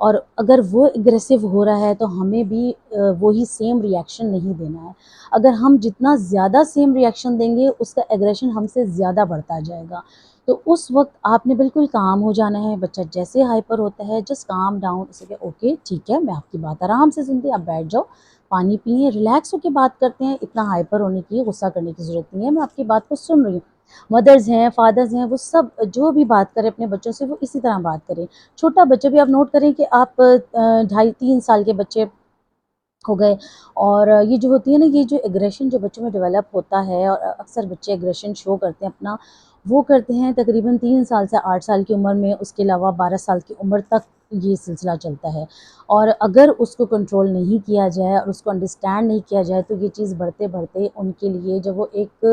اور اگر وہ اگریسو ہو رہا ہے تو ہمیں بھی وہی سیم ریئیکشن نہیں دینا ہے. اگر ہم جتنا زیادہ سیم ریئیکشن دیں گے اس کا ایگریشن ہم سے زیادہ بڑھتا جائے گا. تو اس وقت آپ نے بالکل کام ہو جانا ہے. بچہ جیسے ہائپر ہوتا ہے جسٹ کام ڈاؤن، اسے کہ اوکے ٹھیک ہے میں آپ کی بات آرام سے سنتی ہوں، آپ بیٹھ جاؤ، پانی پئیں، ریلیکس ہو کے بات کرتے ہیں، اتنا ہائپر ہونے کی غصہ کرنے کی ضرورت نہیں ہے، میں آپ کی بات کو سن رہی ہوں. مدرز ہیں، فادرز ہیں، وہ سب جو بھی بات کریں اپنے بچوں سے وہ اسی طرح بات کریں. چھوٹا بچہ بھی آپ نوٹ کریں کہ آپ 2.5-3 سال کے بچے ہو گئے اور یہ جو ہوتی ہے نا، یہ جو ایگریشن جو بچوں میں ڈیولپ ہوتا ہے، اور اکثر بچے ایگریشن شو کرتے ہیں اپنا، وہ کرتے ہیں تقریباً 3 سال سے 8 سال کی عمر میں. اس کے علاوہ 12 سال کی عمر تک یہ سلسلہ چلتا ہے. اور اگر اس کو کنٹرول نہیں کیا جائے اور اس کو انڈرسٹینڈ نہیں کیا جائے تو یہ چیز بڑھتے بڑھتے ان کے لیے جب وہ ایک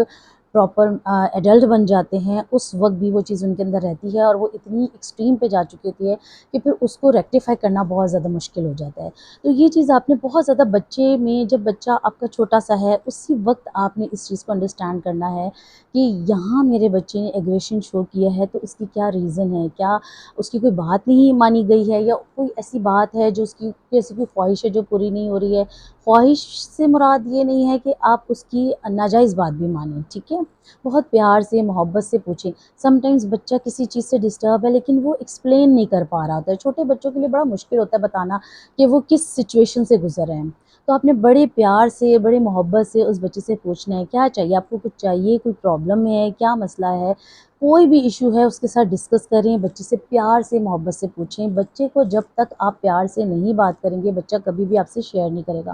پراپر ایڈلٹ بن جاتے ہیں اس وقت بھی وہ چیز ان کے اندر رہتی ہے، اور وہ اتنی ایکسٹریم پہ جا چکی ہوتی ہے کہ پھر اس کو ریکٹیفائی کرنا بہت زیادہ مشکل ہو جاتا ہے. تو یہ چیز آپ نے بہت زیادہ بچے میں، جب بچہ آپ کا چھوٹا سا ہے اسی وقت آپ نے اس چیز کو انڈرسٹینڈ کرنا ہے کہ یہاں میرے بچے نے ایگریشن شو کیا ہے تو اس کی کیا ریزن ہے، کیا اس کی کوئی بات نہیں مانی گئی ہے، یا کوئی ایسی بات ہے جو اس کی ایسی کوئی خواہش ہے جو پوری نہیں ہو رہی ہے. خواہش سے مراد یہ نہیں ہے کہ آپ اس کی ناجائز بات بھی مانیں، ٹھیک ہے، بہت پیار سے محبت سے پوچھیں. سم ٹائمز بچہ کسی چیز سے ڈسٹرب ہے لیکن وہ ایکسپلین نہیں کر پا رہا ہوتا ہے. چھوٹے بچوں کے لیے بڑا مشکل ہوتا ہے بتانا کہ وہ کس سچویشن سے گزر رہے ہیں. تو آپ نے بڑے پیار سے، بڑے محبت سے اس بچے سے پوچھنا ہے کیا چاہیے آپ کو، کچھ چاہیے، کوئی پرابلم ہے، کیا مسئلہ ہے، کوئی بھی ایشو ہے اس کے ساتھ ڈسکس کریں. بچے سے پیار سے محبت سے پوچھیں. بچے کو جب تک آپ پیار سے نہیں بات کریں گے بچہ کبھی بھی آپ سے شیئر نہیں کرے گا.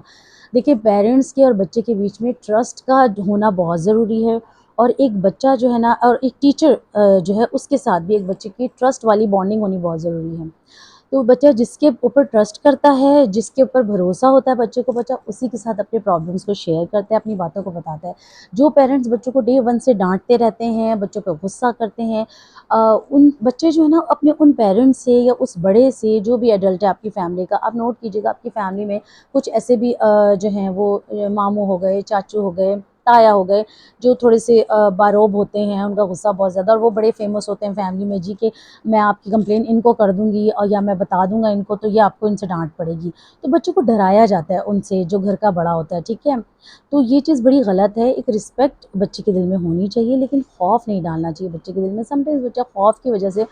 دیکھیں پیرنٹس کے اور بچے کے بیچ میں ٹرسٹ کا ہونا بہت ضروری ہے. اور ایک بچہ جو ہے نا، اور ایک ٹیچر جو ہے اس کے ساتھ بھی ایک بچے کی ٹرسٹ والی بانڈنگ ہونی بہت ضروری ہے. تو بچہ جس کے اوپر ٹرسٹ کرتا ہے، جس کے اوپر بھروسہ ہوتا ہے بچے کو، بچہ اسی کے ساتھ اپنے پرابلمس کو شیئر کرتا ہے، اپنی باتوں کو بتاتا ہے. جو پیرنٹس بچوں کو ڈے 1 سے ڈانٹتے رہتے ہیں، بچوں پہ غصہ کرتے ہیں، ان بچے جو ہے نا اپنے ان پیرنٹس سے یا اس بڑے سے جو بھی ایڈلٹ ہے آپ کی فیملی کا، آپ نوٹ کیجیے گا آپ کی فیملی میں کچھ ایسے بھی جو ہیں وہ ماموں ہو گئے، چاچو ہو گئے، تایا ہو گئے، جو تھوڑے سے باروب ہوتے ہیں، ان کا غصہ بہت زیادہ، اور وہ بڑے فیمس ہوتے ہیں فیملی میں، جی کہ میں آپ کی کمپلین ان کو کر دوں گی اور یا میں بتا دوں گا ان کو تو یہ آپ کو ان سے ڈانٹ پڑے گی. تو بچوں کو ڈرایا جاتا ہے ان سے جو گھر کا بڑا ہوتا ہے، ٹھیک ہے. تو یہ چیز بڑی غلط ہے. ایک رسپیکٹ بچے کے دل میں ہونی چاہیے لیکن خوف نہیں ڈالنا چاہیے بچے کے دل میں. سم ٹائمز بچہ خوف کی وجہ سے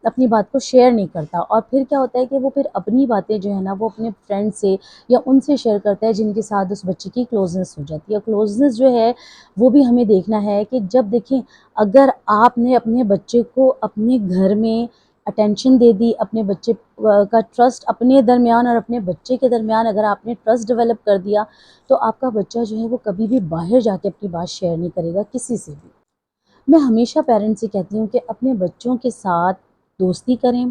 اپنی بات کو شیئر نہیں کرتا، اور پھر کیا ہوتا ہے کہ وہ پھر اپنی باتیں جو ہے نا وہ اپنے فرینڈ سے یا ان سے شیئر کرتا ہے جن کے ساتھ اس بچے کی کلوزنس ہو جاتی ہے. کلوزنس جو ہے وہ بھی ہمیں دیکھنا ہے کہ جب دیکھیں اگر آپ نے اپنے بچے کو اپنے گھر میں اٹینشن دے دی، اپنے بچے کا ٹرسٹ اپنے درمیان اور اپنے بچے کے درمیان اگر آپ نے ٹرسٹ ڈیولپ کر دیا تو آپ کا بچہ جو ہے وہ کبھی بھی باہر جا کے اپنی بات شیئر نہیں کرے گا کسی سے بھی. میں ہمیشہ پیرنٹس سے کہتی ہوں کہ اپنے بچوں کے ساتھ دوستی کریں،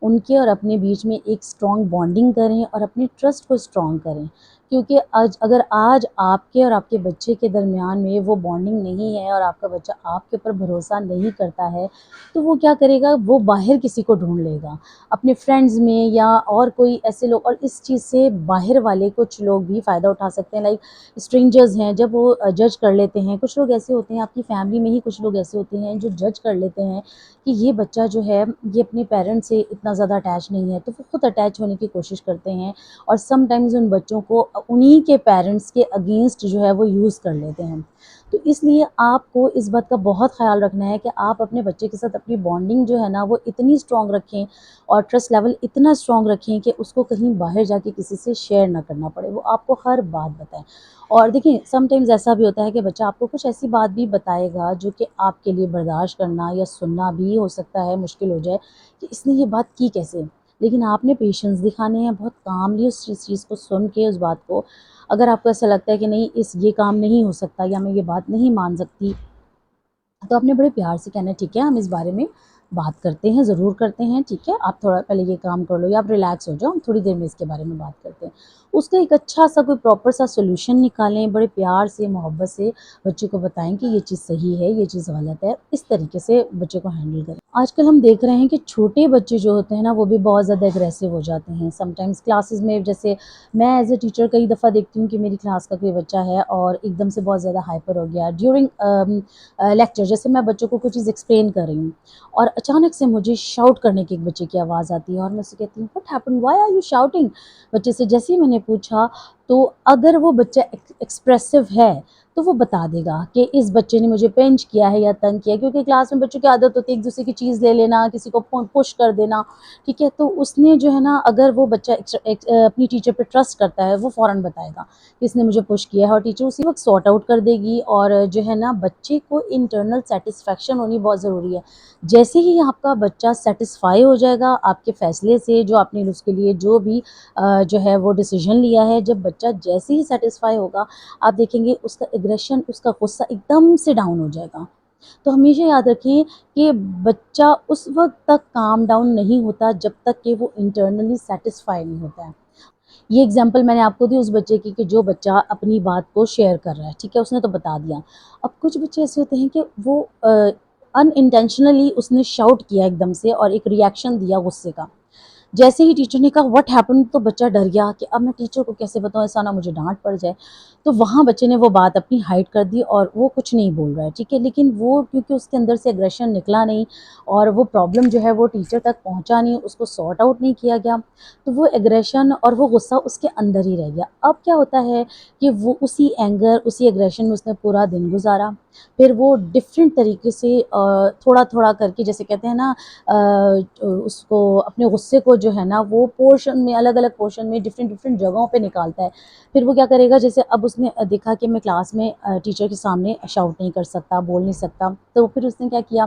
ان کے اور اپنے بیچ میں ایک اسٹرانگ بانڈنگ کریں اور اپنے ٹرسٹ کو اسٹرانگ کریں. کیونکہ اگر آج آپ کے اور آپ کے بچے کے درمیان میں وہ بانڈنگ نہیں ہے اور آپ کا بچہ آپ کے اوپر بھروسہ نہیں کرتا ہے تو وہ کیا کرے گا، وہ باہر کسی کو ڈھونڈ لے گا اپنے فرینڈز میں یا اور کوئی ایسے لوگ. اور اس چیز سے باہر والے کچھ لوگ بھی فائدہ اٹھا سکتے ہیں، لائک اسٹرینجرز ہیں، جب وہ جج کر لیتے ہیں. کچھ لوگ ایسے ہوتے ہیں آپ کی فیملی میں ہی، کچھ لوگ ایسے ہوتے ہیں جو جج کر لیتے ہیں کہ یہ بچہ جو ہے یہ اپنے پیرنٹس سے اتنا زیادہ اٹیچ نہیں ہے، تو وہ خود اٹیچ ہونے کی کوشش کرتے ہیں اور سم ٹائمز ان بچوں کو انہی کے پیرنٹس کے اگینسٹ جو ہے وہ یوز کر لیتے ہیں. تو اس لیے آپ کو اس بات کا بہت خیال رکھنا ہے کہ آپ اپنے بچے کے ساتھ اپنی بانڈنگ جو ہے نا وہ اتنی اسٹرانگ رکھیں اور ٹرسٹ لیول اتنا اسٹرانگ رکھیں کہ اس کو کہیں باہر جا کے کسی سے شیئر نہ کرنا پڑے، وہ آپ کو ہر بات بتائیں. اور دیکھیں سم ٹائمز ایسا بھی ہوتا ہے کہ بچہ آپ کو کچھ ایسی بات بھی بتائے گا جو کہ آپ کے لیے برداشت کرنا یا سننا بھی ہو سکتا ہے مشکل ہو جائے کہ اس نے یہ بات کی کیسے. لیکن آپ نے پیشنس دکھانے ہیں، بہت کاملی اس چیز کو سن کے اس بات کو. اگر آپ کو ایسا لگتا ہے کہ نہیں یہ کام نہیں ہو سکتا یا میں یہ بات نہیں مان سکتی تو آپ نے بڑے پیار سے کہنا ہے ٹھیک ہے ہم اس بارے میں بات کرتے ہیں، ضرور کرتے ہیں، ٹھیک ہے آپ تھوڑا پہلے یہ کام کر لو یا آپ ریلیکس ہو جاؤ، ہم تھوڑی دیر میں اس کے بارے میں بات کرتے ہیں. اس کا ایک اچھا سا کوئی پراپر سا سولوشن نکالیں، بڑے پیار سے محبت سے بچے کو بتائیں کہ یہ چیز صحیح ہے، یہ چیز غلط ہے، اس طریقے سے بچے کو ہینڈل کریں. آج کل ہم دیکھ رہے ہیں کہ چھوٹے بچے جو ہوتے ہیں نا وہ بھی بہت زیادہ اگریسو ہو جاتے ہیں. سم ٹائمز کلاسز میں جیسے میں ایز اے ٹیچر کئی دفعہ دیکھتی ہوں کہ میری کلاس کا کوئی بچہ ہے اور ایک دم سے بہت زیادہ ہائپر ہو گیا ڈیورنگ لیکچر. جیسے میں بچوں کو کوئی چیز ایکسپلین کر رہی ہوں اور اچانک سے مجھے شاؤٹ کرنے کی ایک بچے کی آواز آتی ہے اور میں اسے کہتی ہوں what happen why are you shouting. بچے سے جیسے ہی میں نے پوچھا تو اگر وہ بچہ ایکسپریسو ہے تو وہ بتا دے گا کہ اس بچے نے مجھے پینچ کیا ہے یا تنگ کیا ہے، کیونکہ کلاس میں بچوں کی عادت ہوتی ہے ایک دوسرے کی چیز لے لینا، کسی کو پش کر دینا. ٹھیک ہے، تو اس نے جو ہے نا اگر وہ بچہ اپنی ٹیچر پہ ٹرسٹ کرتا ہے وہ فوراً بتائے گا کہ اس نے مجھے پش کیا ہے، اور ٹیچر اسی وقت سارٹ آؤٹ کر دے گی. اور جو ہے نا بچے کو انٹرنل سیٹسفیکشن ہونی بہت ضروری ہے. جیسے ہی آپ کا بچہ سیٹسفائی ہو جائے گا آپ کے فیصلے سے، جو آپ نے اس کے لیے جو بھی جو ہے وہ ڈیسیجن لیا ہے، جب بچہ جیسے ہی سیٹسفائی ہوگا آپ دیکھیں گے اس کا ایگریشن، اس کا غصہ ایک دم سے ڈاؤن ہو جائے گا. تو ہمیشہ یاد رکھیں کہ بچہ اس وقت تک کام ڈاؤن نہیں ہوتا جب تک کہ وہ انٹرنلی سیٹسفائی نہیں ہوتا ہے. یہ اگزامپل میں نے آپ کو دی اس بچے کی کہ جو بچہ اپنی بات کو شیئر کر رہا ہے. ٹھیک ہے، اس نے تو بتا دیا. اب کچھ بچے ایسے ہوتے ہیں کہ وہ ان انٹینشنلی اس نے شاؤٹ کیا ایک دم سے اور ایک ریئیکشن دیا غصے کا. جیسے ہی ٹیچر نے کہا وٹ ہیپن تو بچہ ڈر گیا کہ اب میں ٹیچر کو کیسے بتاؤں، ایسا نہ مجھے ڈانٹ پڑ جائے. تو وہاں بچے نے وہ بات اپنی ہائڈ کر دی اور وہ کچھ نہیں بول رہا ہے. ٹھیک ہے، لیکن وہ کیونکہ اس کے اندر سے اگریشن نکلا نہیں اور وہ پرابلم جو ہے وہ ٹیچر تک پہنچا نہیں، اس کو سارٹ آؤٹ نہیں کیا گیا، تو وہ اگریشن اور وہ غصہ اس کے اندر ہی رہ گیا. اب کیا ہوتا ہے کہ وہ اسی اینگر، اسی اگریشن میں اس نے پورا دن گزارا. پھر وہ ڈفرینٹ طریقے سے تھوڑا تھوڑا کر کے، جیسے کہتے ہیں نا اس کو اپنے غصے کو جو ہے نا وہ پورشن میں، الگ الگ پورشن میں ڈفرینٹ جگہوں پہ نکالتا ہے. پھر وہ کیا کرے گا، جیسے اب اس نے دیکھا کہ میں کلاس میں ٹیچر کے سامنے شاؤٹ نہیں کر سکتا، بول نہیں سکتا، تو پھر اس نے کیا کیا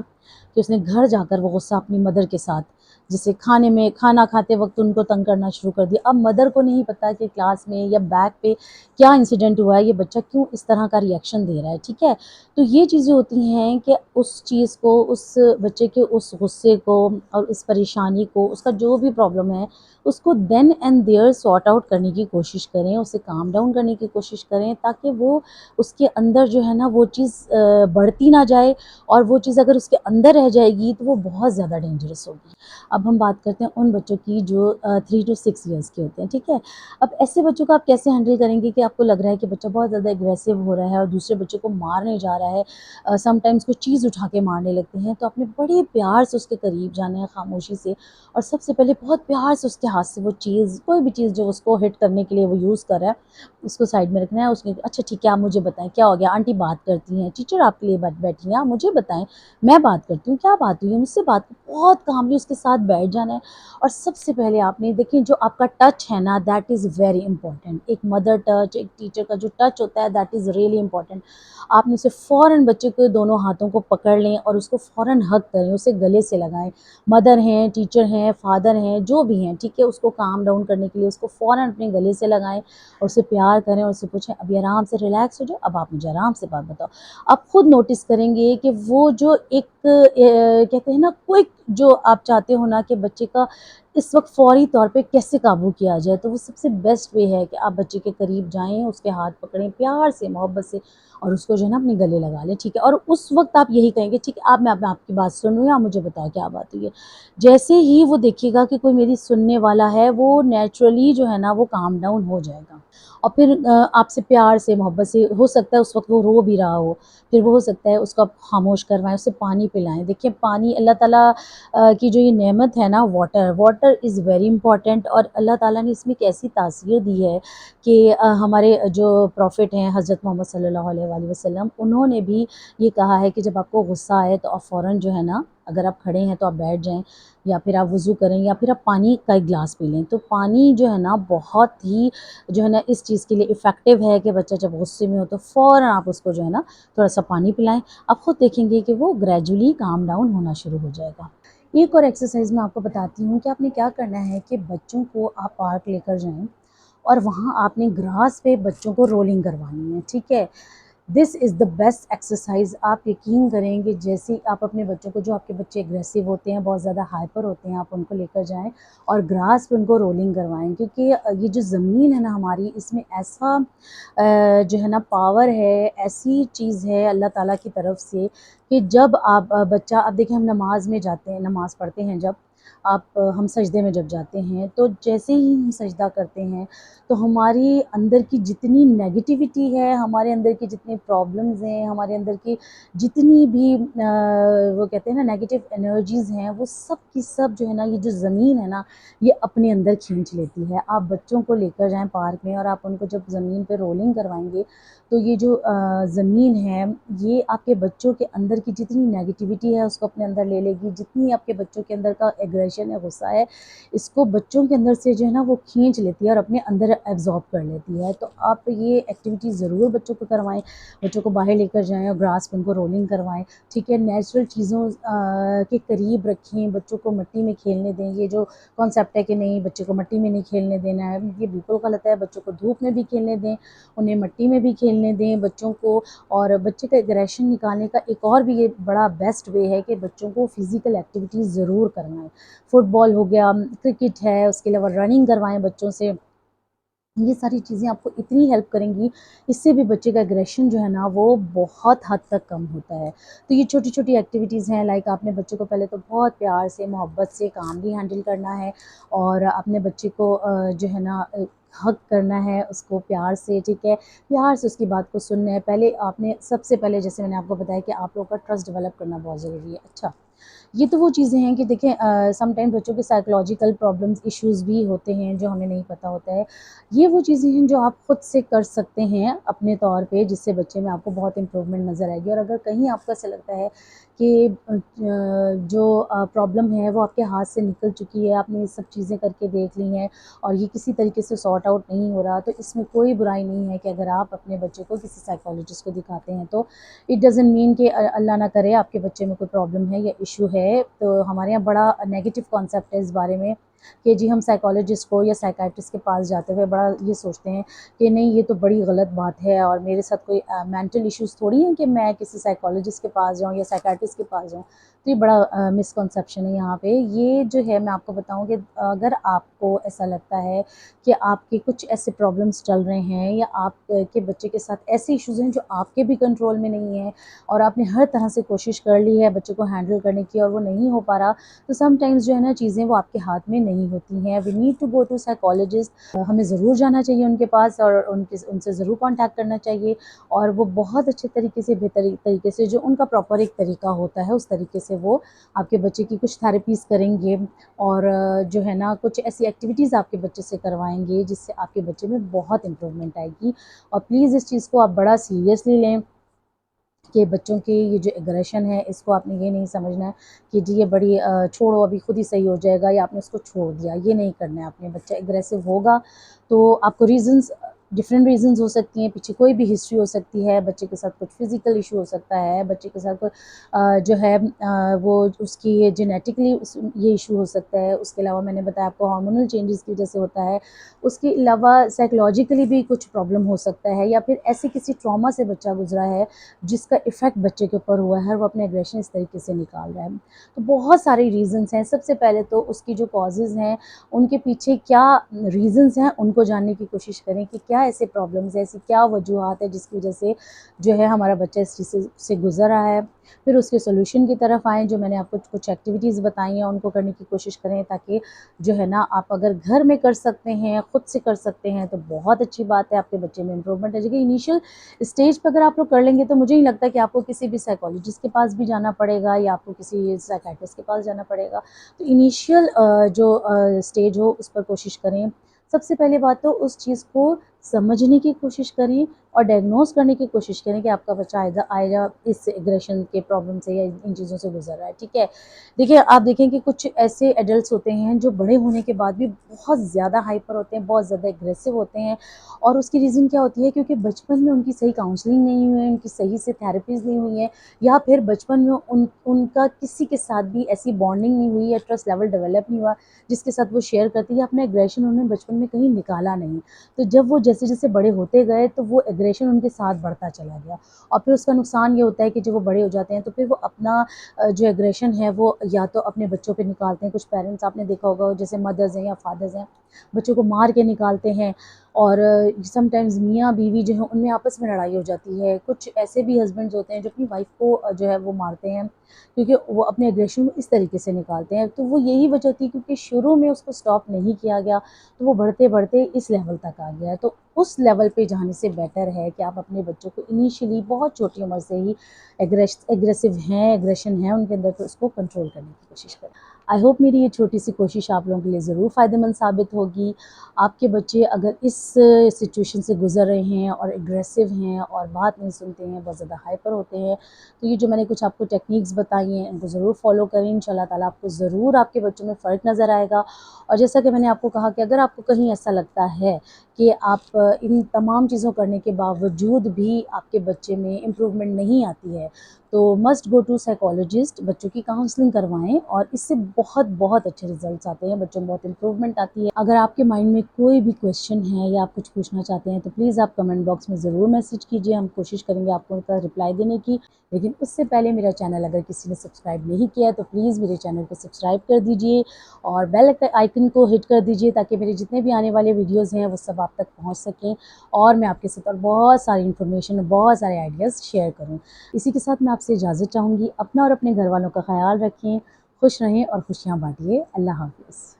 کہ اس نے گھر جا کر وہ غصہ اپنی مدر کے ساتھ، جیسے کھانا کھاتے وقت ان کو تنگ کرنا شروع کر دیا. اب مدر کو نہیں پتا کہ کلاس میں یا بیک پہ کیا انسیڈنٹ ہوا ہے، یہ بچہ کیوں اس طرح کا ریئیکشن دے رہا ہے. ٹھیک ہے، تو یہ چیزیں ہوتی ہیں کہ اس چیز کو، اس بچے کے اس غصے کو اور اس پریشانی کو، اس کا جو بھی پرابلم ہے اس کو دین اینڈ دیئر سارٹ آؤٹ کرنے کی کوشش کریں، اسے کام ڈاؤن کرنے کی کوشش کریں، تاکہ وہ اس کے اندر جو ہے نا وہ چیز بڑھتی نہ جائے. اور وہ چیز اگر اس کے اندر رہ جائے گی تو وہ بہت زیادہ ڈینجرس ہوگی. اب ہم بات کرتے ہیں ان بچوں کی جو 3 to 6 ایئرس کے ہوتے ہیں. ٹھیک ہے، اب ایسے بچوں کو آپ کیسے ہینڈل کریں گے کہ آپ کو لگ رہا ہے کہ بچہ بہت زیادہ اگریسو ہو رہا ہے اور دوسرے بچے کو مارنے جا رہا ہے، سم ٹائمز کوئی چیز اٹھا کے مارنے لگتے ہیں. تو آپ نے بڑے پیار سے اس کے قریب جانا ہے، خاموشی سے، اور سب سے پہلے بہت پیار سے اس کے ہاتھ سے وہ چیز، کوئی بھی چیز جو اس کو ہٹ کرنے کے لیے وہ یوز کر رہا ہے، اس کو سائڈ میں رکھنا ہے. اس نے اچھا ٹھیک ہے آپ مجھے بتائیں کیا ہو گیا، آنٹی بات کرتی ہیں، ٹیچر آپ کے لیے بیٹھی ہیں، آپ مجھے بتائیں، میں بات کرتی ہوں، کیا بات ہوئی ہے مجھ سے بات. بہت کاملی اس کے ساتھ بیٹھ جانا ہے. اور سب سے پہلے آپ نے دیکھیں جو آپ کا ٹچ ہے نا، دیٹ از ویری امپورٹنٹ. ایک مدر ٹچ، ایک ٹیچر کا جو ٹچ ہوتا ہے، دیٹ از ریئلی امپورٹنٹ. آپ نے اسے فوراً بچے کے دونوں ہاتھوں کو پکڑ لیں اور اس کو فوراً ہگ کریں، اسے گلے سے لگائیں. مدر ہیں، ٹیچر ہیں، فادر ہیں، جو بھی ہیں، ٹھیک ہے، اس کو کام ڈاؤن کرنے کے لیے اس کو فوراً اپنے گلے سے لگائیں اور اسے پیار کریں اور اسے پوچھیں ابھی آرام سے ریلیکس ہو جائے، اب آپ مجھے آرام سے بات بتاؤ. آپ خود نوٹس کریں گے کہ وہ جو ایک کہتے ہیں نا کوئک، جو آپ چاہتے ہو نا کہ بچے کا اس وقت فوری طور پہ کیسے قابو کیا جائے، تو وہ سب سے بیسٹ وے ہے کہ آپ بچے کے قریب جائیں، اس کے ہاتھ پکڑیں پیار سے، محبت سے، اور اس کو جو ہے نا اپنے گلے لگا لیں. ٹھیک ہے، اور اس وقت آپ یہی کہیں گے ٹھیک ہے آپ، میں آپ کی بات سن رہی ہوں، آپ مجھے بتاؤ کیا بات ہوئی ہے. جیسے ہی وہ دیکھے گا کہ کوئی میری سننے والا ہے، وہ نیچرلی جو ہے نا وہ کام ڈاؤن ہو جائے گا. اور پھر آپ سے پیار سے، محبت سے، ہو سکتا ہے اس وقت وہ رو بھی رہا ہو، پھر وہ ہو سکتا ہے اس کو آپ خاموش کروائیں، اسے پانی پلائیں. دیکھیں پانی اللہ تعالیٰ کی جو یہ نعمت ہے نا، واٹر از ویری امپورٹنٹ. اور اللہ تعالیٰ نے اس میں ایک ایسی تاثیر دی ہے کہ ہمارے جو پروفٹ ہیں حضرت محمد صلی اللہ علیہ وآلہ وسلم، انہوں نے بھی یہ کہا ہے کہ جب آپ کو غصہ آئے تو آپ فوراً جو ہے نا، اگر آپ کھڑے ہیں تو آپ بیٹھ جائیں، یا پھر آپ وضو کریں، یا پھر آپ پانی کا ایک گلاس پی لیں. تو پانی جو ہے نا بہت ہی جو ہے نا اس چیز کے لیے افیکٹو ہے کہ بچہ جب غصے میں ہو تو فوراً آپ اس کو جو ہے نا تھوڑا سا پانی پلائیں. آپ خود دیکھیں گے کہ وہ گریجولی کام ڈاؤن ہونا شروع ہو جائے گا. ایک اور ایکسرسائز میں آپ کو بتاتی ہوں کہ آپ نے کیا کرنا ہے کہ بچوں کو آپ پارک لے کر جائیں اور وہاں آپ نے گراس پہ بچوں کو رولنگ کروانی ہے. ٹھیک ہے، دس از دا بیسٹ ایکسرسائز. آپ یقین کریں کہ جیسے آپ اپنے بچوں کو، جو آپ کے بچے اگریسو ہوتے ہیں، بہت زیادہ ہائپر ہوتے ہیں، آپ ان کو لے کر جائیں اور گراس پہ ان کو رولنگ کروائیں، کیونکہ یہ جو زمین ہے نا ہماری، اس میں ایسا جو ہے نا پاور ہے، ایسی چیز ہے اللہ تعالیٰ کی طرف سے کہ جب آپ بچہ، اب دیکھیں ہم نماز میں جاتے ہیں، نماز پڑھتے ہیں جب، ہم سجدے میں جب جاتے ہیں تو جیسے ہی ہم سجدہ کرتے ہیں تو ہماری اندر کی جتنی نیگیٹیوٹی ہے، ہمارے اندر کی جتنی پرابلمز ہیں، ہمارے اندر کی جتنی بھی وہ کہتے ہیں نا نیگیٹیو انرجیز ہیں، وہ سب کی سب جو ہے نا، یہ جو زمین ہے نا، یہ اپنے اندر کھینچ لیتی ہے۔ آپ بچوں کو لے کر جائیں پارک میں اور آپ ان کو جب زمین پہ رولنگ کروائیں گے تو یہ جو زمین ہے، یہ آپ کے بچوں کے اندر کی جتنی نیگیٹیوٹی ہے اس کو اپنے اندر لے لے گی، جتنی آپ کے بچوں کے اندر کا ایگریشن ہے، غصہ ہے، اس کو بچوں کے اندر سے جو ہے نا وہ کھینچ لیتی ہے اور اپنے اندر ایبزارب کر لیتی ہے۔ تو آپ یہ ایکٹیویٹی ضرور بچوں کو کروائیں، بچوں کو باہر لے کر جائیں اور گراس پہ ان کو رولنگ کروائیں، ٹھیک ہے، نیچرل چیزوں کے قریب رکھیں، بچوں کو مٹی میں کھیلنے دیں۔ یہ جو کانسیپٹ ہے کہ نہیں بچے کو مٹی میں نہیں کھیلنے دینا ہے، یہ بالکل غلط ہے۔ بچوں کو دھوپ میں بھی کھیلنے دیں، انہیں مٹی میں بھی کھیلنے دیں بچوں کو۔ اور بچے کا ایگریشن نکالنے کا ایک اور بھی یہ بڑا بیسٹ وے ہے کہ بچوں کو فزیکل ایکٹیویٹیز ضرور کروائیں۔ فٹ بال ہو گیا، کرکٹ ہے، اس کے علاوہ رننگ کروائیں بچوں سے۔ یہ ساری چیزیں آپ کو اتنی ہیلپ کریں گی، اس سے بھی بچے کا ایگریشن جو ہے نا وہ بہت حد تک کم ہوتا ہے۔ تو یہ چھوٹی چھوٹی ایکٹیویٹیز ہیں، لائک آپ نے بچے کو پہلے تو بہت پیار سے محبت سے کاملی ہینڈل کرنا ہے، اور اپنے بچے کو جو ہے نا حق کرنا ہے اس کو پیار سے، ٹھیک ہے، پیار سے اس کی بات کو سننا ہے۔ پہلے آپ نے سب سے پہلے جیسے میں نے آپ کو بتایا کہ آپ لوگوں کا ٹرسٹ ڈیولپ کرنا بہت ضروری ہے۔ اچھا، یہ تو وہ چیزیں ہیں کہ دیکھیں سم ٹائم بچوں کے سائیکولوجیکل پرابلمس ایشوز بھی ہوتے ہیں جو ہمیں نہیں پتہ ہوتا ہے۔ یہ وہ چیزیں ہیں جو آپ خود سے کر سکتے ہیں اپنے طور پہ، جس سے بچے میں آپ کو بہت امپرومنٹ نظر آئے گی۔ اور اگر کہیں آپ کو ایسا لگتا ہے کہ جو پرابلم ہے وہ آپ کے ہاتھ سے نکل چکی ہے، آپ نے یہ سب چیزیں کر کے دیکھ لی ہیں اور یہ کسی طریقے سے سارٹ آؤٹ نہیں ہو رہا، تو اس میں کوئی برائی نہیں ہے کہ اگر آپ اپنے بچے کو کسی سائیکالوجسٹ کو دکھاتے ہیں۔ تو اٹ ڈزنٹ مین کہ اللہ نہ کرے آپ کے بچے میں کوئی پرابلم ہے یا ایشو ہے۔ تو ہمارے یہاں بڑا نیگیٹو کانسیپٹ ہے اس بارے میں کہ جی ہم سائیکالوجسٹ کو یا سائیکائٹرسٹ کے پاس جاتے ہوئے بڑا یہ سوچتے ہیں کہ نہیں یہ تو بڑی غلط بات ہے اور میرے ساتھ کوئی مینٹل ایشوز تھوڑی ہیں کہ میں کسی سائیکالوجسٹ کے پاس جاؤں یا سائیکائٹرسٹ کے پاس جاؤں۔ تو یہ بڑا مسکنسیپشن ہے یہاں پہ۔ یہ جو ہے میں آپ کو بتاؤں کہ اگر آپ کو ایسا لگتا ہے کہ آپ کے کچھ ایسے پرابلمس چل رہے ہیں یا آپ کے بچے کے ساتھ ایسے ایشوز ہیں جو آپ کے بھی کنٹرول میں نہیں ہیں اور آپ نے ہر طرح سے کوشش کر لی ہے بچے کو ہینڈل کرنے کی اور وہ نہیں ہو پا رہا، تو سم ٹائمز جو ہے نا چیزیں وہ آپ کے ہاتھ میں نہیں ہوتی ہیں۔ We need to go to psychologist, ہمیں ضرور جانا چاہیے ان کے پاس اور ان سے ضرور کانٹیکٹ کرنا چاہیے، اور وہ بہت اچھے طریقے سے بہتر طریقے سے جو ان کا پراپر ایک طریقہ ہوتا ہے اس طریقے سے وہ آپ کے بچے کی کچھ تھراپیز کریں گے اور جو ہے نا کچھ ایسی ایکٹیویٹیز آپ کے بچے سے کروائیں گے جس سے آپ کے بچے میں بہت امپرومنٹ آئے گی۔ اور پلیز اس چیز کو آپ بڑا سیریسلی لیں کہ بچوں کی یہ جو ایگریشن ہے اس کو آپ نے یہ نہیں سمجھنا ہے کہ جی یہ بڑی چھوڑو ابھی خود ہی صحیح ہو جائے گا یا آپ نے اس کو چھوڑ دیا، یہ نہیں کرنا ہے آپ نے۔ بچہ ایگریسو ہوگا تو آپ کو ریزنز ڈفرینٹ ریزنز ہو سکتی ہیں، پیچھے کوئی بھی ہسٹری ہو سکتی ہے، بچے کے ساتھ کچھ فزیکل ایشو ہو سکتا ہے، بچے کے ساتھ کوئی جو ہے وہ اس کی جینیٹکلی یہ ایشو ہو سکتا ہے، اس کے علاوہ میں نے بتایا آپ کو ہارمونل چینجز کی وجہ سے ہوتا ہے، اس کے علاوہ سائیکولوجیکلی بھی کچھ پرابلم ہو سکتا ہے، یا پھر ایسے کسی ٹراما سے بچہ گزرا ہے جس کا ایفیکٹ بچے کے اوپر ہوا ہے اور وہ اپنے ایگریشن اس طریقے سے نکال رہا ہے۔ تو بہت سارے ریزنز ہیں۔ سب سے پہلے تو اس کی جو کازز ہیں ان کے پیچھے کیا ریزنز ہیں ان کو جاننے کی کوشش کریں کہ کیا ایسے پرابلمز ہیں، ایسی کیا وجوہات ہیں جس کی وجہ سے جو ہے ہمارا بچہ اس چیز سے گزر رہا ہے۔ پھر اس کے سولوشن کی طرف آئیں، جو میں نے آپ کو کچھ ایکٹیویٹیز بتائی ہیں ان کو کرنے کی کوشش کریں، تاکہ جو ہے نا آپ اگر گھر میں کر سکتے ہیں، خود سے کر سکتے ہیں تو بہت اچھی بات ہے، آپ کے بچے میں امپرومنٹ ہے۔ جگہ انیشیل اسٹیج پہ اگر آپ لوگ کر لیں گے تو مجھے نہیں لگتا کہ آپ کو کسی بھی سائیکالوجسٹ کے پاس بھی جانا پڑے گا یا آپ کو کسی سائیکائٹرسٹ کے پاس جانا پڑے گا۔ تو انیشیل جو اسٹیج ہو اس پر کوشش کریں۔ سب سے پہلے بات تو اس چیز کو سمجھنے کی کوشش کریں اور ڈائگنوز کرنے کی کوشش کریں کہ آپ کا بچہ آئے گا اس ایگریشن کے پرابلم سے یا ان چیزوں سے گزر رہا ہے، ٹھیک ہے۔ دیکھیں آپ دیکھیں کہ کچھ ایسے ایڈلٹس ہوتے ہیں جو بڑے ہونے کے بعد بھی بہت زیادہ ہائپر ہوتے ہیں، بہت زیادہ ایگریسو ہوتے ہیں، اور اس کی ریزن کیا ہوتی ہے؟ کیونکہ بچپن میں ان کی صحیح کاؤنسلنگ نہیں ہوئی ہے، ان کی صحیح سے تھراپیز نہیں ہوئی ہیں، یا پھر بچپن میں ان کا کسی کے ساتھ بھی ایسی بانڈنگ نہیں ہوئی یا ٹرسٹ لیول ڈیولپ نہیں ہوا جس کے ساتھ وہ شیئر کرتی ہے اپنا ایگریشن، انہوں نے بچپن میں کہیں نکالا نہیں۔ تو جب وہ جیسے جیسے بڑے ہوتے گئے تو وہ ایگریشن ان کے ساتھ بڑھتا چلا گیا، اور پھر اس کا نقصان یہ ہوتا ہے کہ جب وہ بڑے ہو جاتے ہیں تو پھر وہ اپنا جو ایگریشن ہے وہ یا تو اپنے بچوں پہ نکالتے ہیں۔ کچھ پیرنٹس آپ نے دیکھا ہوگا جیسے مدرز ہیں یا فادرز ہیں بچوں کو مار کے نکالتے ہیں، اور سم ٹائمز میاں بیوی جو ہیں ان میں آپس میں لڑائی ہو جاتی ہے. کچھ ایسے بھی ہسبینڈز ہوتے ہیں جو اپنی وائف کو جو ہے وہ مارتے ہیں، کیونکہ وہ اپنے ایگریشن کو اس طریقے سے نکالتے ہیں. تو وہ یہی وجہ تھی کیونکہ شروع میں اس کو سٹاپ نہیں کیا گیا، تو وہ بڑھتے بڑھتے اس لیول تک آ گیا ہے. تو اس لیول پہ جانے سے بیٹر ہے کہ آپ اپنے بچوں کو انیشیلی بہت چھوٹی عمر سے ہی ایگریسو ہیں، ایگریشن ہے ان کے اندر، تو اس کو کنٹرول کرنے کی کوشش کریں. آئی ہوپ میری یہ چھوٹی سی کوشش آپ لوگوں کے لیے ضرور فائدہ مند ثابت ہوگی. آپ کے بچے اگر اس سچویشن سے گزر رہے ہیں اور ایگریسو ہیں اور بات نہیں سنتے ہیں، بہت زیادہ ہائپر ہوتے ہیں، تو یہ جو میں نے کچھ آپ کو ٹیکنیکس بتائی ہیں ان کو ضرور فالو کریں. انشاءاللہ تعالیٰ آپ کو ضرور آپ کے بچوں میں فرق نظر آئے گا. اور جیسا کہ میں نے آپ کو کہا کہ اگر آپ کو کہیں ایسا لگتا ہے کہ آپ ان تمام چیزوں کرنے کے باوجود بھی آپ کے بچے میں امپروومنٹ نہیں آتی ہے، تو مسٹ گو ٹو سائیکالوجسٹ، بچوں کی کاؤنسلنگ کروائیں، اور اس سے بہت بہت اچھے ریزلٹس آتے ہیں، بچوں میں بہت امپروومنٹ آتی ہے. اگر آپ کے مائنڈ میں کوئی بھی کویشچن ہے یا آپ کچھ پوچھنا چاہتے ہیں تو پلیز آپ کمنٹ باکس میں ضرور میسج کیجیے، ہم کوشش کریں گے آپ کو ان کا رپلائی دینے کی. لیکن اس سے پہلے میرا چینل اگر کسی نے سبسکرائب نہیں کیا ہے تو پلیز میرے چینل کو سبسکرائب کر دیجیے اور بیل آئیکن کو ہٹ کر دیجیے، تاکہ میرے جتنے بھی آنے والے ویڈیوز ہیں وہ سب آپ تک پہنچ سکیں اور میں آپ کے ساتھ اور بہت ساری انفارمیشن اور بہت سارے آئیڈیاز شیئر کروں. اسی کے ساتھ میں آپ سے اجازت چاہوں گی. اپنا اور اپنے گھر والوں کا خیال رکھیں، خوش رہیں اور خوشیاں بانٹیے. اللہ حافظ.